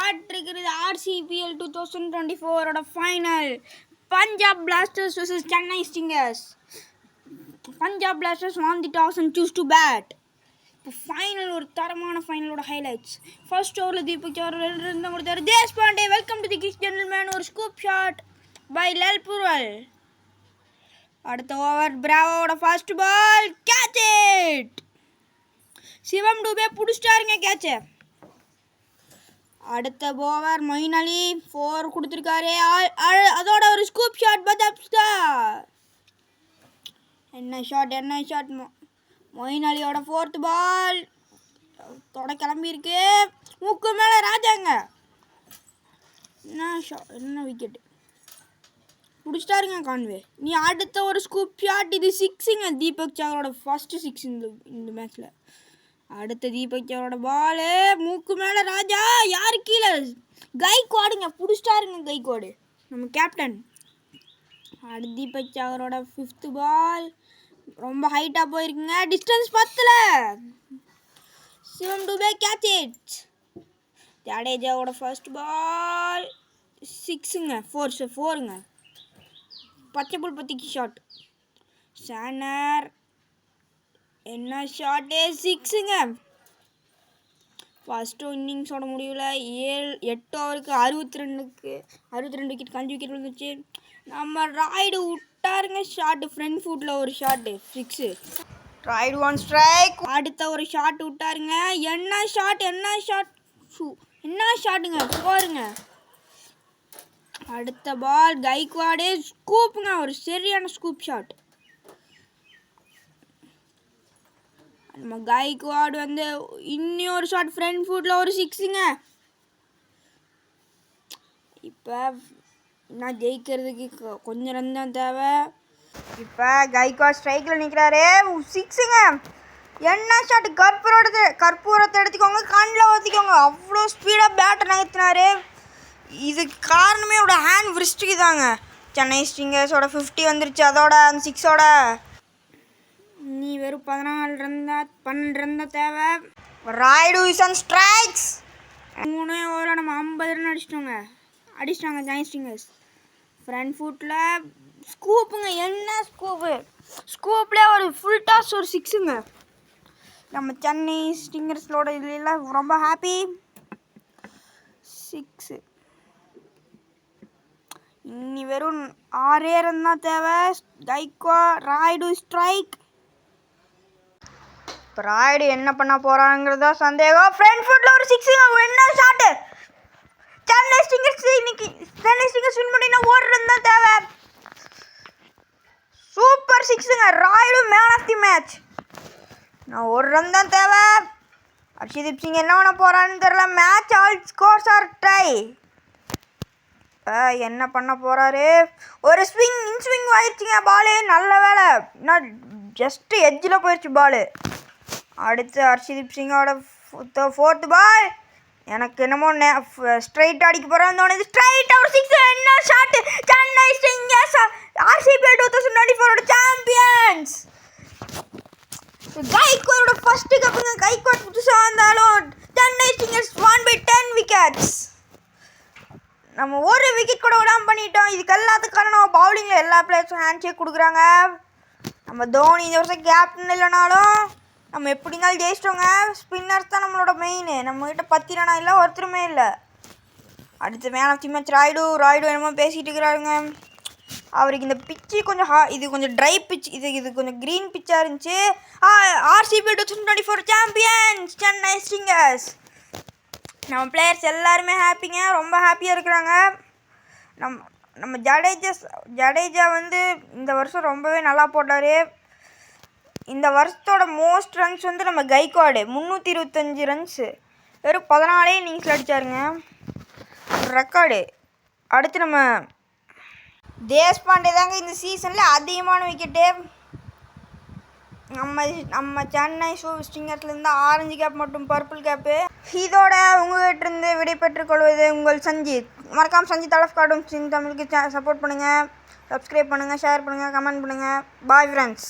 காட்டிருக்கிறது RCPL 2024 final. Punjab blasters vs Chennai stingers. Punjab blasters won the toss and choose to bat. இப்போ final ஒரு தரமான ஃபைனலோட highlights. First ஓவரில் Deepak Chahar run கொடுத்தாரு. Deshpande welcome to the kiss gentleman ஒரு scoop shot by Lalpurwal. அடுத்த over பிராவோட first ball catch it. Shivam Dube பிடிச்சிட்டாருங்க கேட்சை. அடுத்த ஓவர் மொயின் அலி 4 கொடுத்துருக்காரு. அதோட ஒரு ஸ்கூப் ஷாட் பஞ்சாப் ஸ்டார். என்ன ஷாட் மொயின் அலியோட 4th பால் தொட கிளம்பியிருக்கு. மூக்கு மேலே ராஜாங்க. என்ன விக்கெட்டு பிடிச்சிட்டாருங்க கான்வே. நீ அடுத்த ஒரு ஸ்கூப் ஷாட். இது 6ங்க. தீபக் சஹரோட ஃபர்ஸ்ட் 6 இந்த மேட்ச்சில். அடுத்த தீபக் சஹரோட பாலு மூக்கு மேலே ராஜா. யார் கீழே கைக்வாடுங்க. பிடிச்சிட்டாருங்க கைக்வாடு நம்ம கேப்டன். அடுத்து தீபக் சஹரோட 5th பால் ரொம்ப ஹைட்டாக போயிருக்குங்க. டிஸ்டன்ஸ் பத்தல. Shivam Dube catch it. ஜடேஜாவோட ஃபர்ஸ்ட் பால் 6ங்க. 4ங்க. பச்சை புல் பத்திக்கு ஷாட். சானர் என்ன ஷாட்டு 6ங்க. ஃபஸ்ட்டு இன்னிங்ஸோட முடிவில் 8 ஓவருக்கு 62 விக்கெட் 5 விக்கெட் விழுந்துச்சு. நம்ம ராய்டு விட்டாருங்க ஷாட்டு. ஃப்ரண்ட் ஃபுட்டில் ஒரு ஷாட்டு 6. ராய்டு 1 ஸ்ட்ரைக். அடுத்த ஒரு ஷாட் விட்டாருங்க. என்ன ஷாட்டுங்க 4ங்க. அடுத்த பால் கைக்வாடு ஸ்கூப்புங்க. ஒரு சரியான ஸ்கூப் ஷாட். நம்ம கைக்வாடு வந்து இன்னொரு ஷாட் ஃப்ரண்ட் ஃபுட்டில் ஒரு 6ங்க. இப்போ நான் ஜெயிக்கிறதுக்கு கொஞ்சம் ரன் தான் தேவை. இப்போ கைக்வாட் ஸ்ட்ரைக்கில் நிற்கிறாரு. 6ங்க. என்ன ஷாட்டு. கற்பூரத்தை எடுத்துக்கோங்க, கண்ணில் ஊற்றிக்கோங்க. அவ்வளோ ஸ்பீடாக பேட்டை நகர்த்தினாரு. இதுக்கு காரணமே அவரோட ஹேண்ட் விரிஸ்ட்டுக்கு தாங்க. சென்னை ஸ்டிங்கர்ஸோட 50 வந்துருச்சு. அதோட அந்த 6ஓட நீ வெறும் 12 ரன் தான் தேவை. Rayudu is on strikes. 3 ஓவரில் நம்ம 50 ரன் அடிச்சிட்டாங்க சென்னை ஸ்டிங்கர்ஸ். ஃப்ரண்ட் ஃபுட்டில் ஸ்கூப்புங்க. என்ன ஸ்கூப்லேயே ஒரு ஃபுல் டாஸ் ஒரு 6ங்க. நம்ம சென்னை ஸ்டிங்கர்ஸோட இதெல்லாம் ரொம்ப ஹாப்பி. 6 இன்னி வெறும் 6 ரன் தான் தேவை. ராய்டு ஸ்ட்ரைக். இப்போ ராய்டு என்ன பண்ண போகிறாங்கிறதா சந்தேகம். ஃப்ரண்ட் ஃபுட்டில் ஒரு 6ங்க. என்ன ஷாட்டு. சென்னை ஸ்டிங்கர்ஸ் வின் பண்ணினா 1 ரன் தான் தேவை. சூப்பர் 6ங்க. Rayudu man of the match. நான் 1 ரன் தான் தேவை. ஹர்ஷதீப் சிங் என்ன பண்ண போகிறான்னு தெரில. Match all scores or die. என்ன பண்ண போகிறாரு. ஒரு இன்ஸ்விங் ஆயிடுச்சுங்க பாலு. நல்ல வேலை. நான் ஜஸ்ட்டு எட்ஜில் போயிடுச்சு பாலு. அடுத்து ஹர்ஷதீப் சிங்கோட 4th பால் எனக்கு என்னமோ ஸ்ட்ரைட் அடிக்க போகிறான்னு தோணுது. ஸ்ட்ரைட்டாக ஒரு 6. என்ன shot. Chennai stingers RCPL 2024 champions. கைக்வாடோட ஃபர்ஸ்ட் கப்புங்க. கைக்வாட் புதுசாக வந்தாலும் Chennai stingers won by 10 wickets. நம்ம ஒரு விக்கெட் கூட விடாமல் பண்ணிட்டோம். இதுக்கு எல்லாத்துக்கான நம்ம பவுலிங்கில் எல்லா பிளேயர்ஸும் ஹேண்ட் ஷேக் கொடுக்குறாங்க. நம்ம தோனி இந்த வருஷம் கேப்டன் இல்லைனாலும் நம்ம எப்படி இருந்தாலும் ஜெயிச்சிட்டோங்க. ஸ்பின்னர்ஸ் தான் நம்மளோட மெயின். நம்மகிட்ட 10 ரன் இல்லை, ஒருத்தருமே இல்லை. அடுத்து man of the match Rayudu என்னமோ பேசிகிட்டு இருக்கிறாருங்க. அவருக்கு இந்த பிச்சு கொஞ்சம் இது கொஞ்சம் ட்ரை பிச். இது கொஞ்சம் க்ரீன் பிச்சாக இருந்துச்சு. RCPL 2024 champions Chennai stingers. நம்ம பிளேயர்ஸ் எல்லாருமே ஹாப்பிங்க. ரொம்ப ஹாப்பியாக இருக்கிறாங்க. நம்ம ஜடேஜா வந்து இந்த வருஷம் ரொம்பவே நல்லா போட்டார். இந்த வருஷத்தோட மோஸ்ட் ரன்ஸ் வந்து நம்ம கைக்வாடு 325 ரன்ஸு வெறும் 14 இன்னிங்ஸில் அடித்தாருங்க. ரெக்கார்டு. அடுத்து நம்ம தேஷ்பாண்டே தாங்க இந்த சீசனில் அதிகமான விக்கெட்டு. நம்ம சென்னை ஸ்டிங்கர்ஸ்லேருந்து ஆரஞ்சு கேப் மற்றும் பர்பிள் கேப்பு. இதோட உங்கள்கிட்ட விடை பெற்றுக்கொள்வது உங்கள் சஞ்சித். மறக்காமல் சஞ்சித் அலஃப் கார்டும் தமிழுக்கு சப்போர்ட் பண்ணுங்கள். சப்ஸ்கிரைப் பண்ணுங்கள், ஷேர் பண்ணுங்கள், கமெண்ட் பண்ணுங்கள். Bye friends.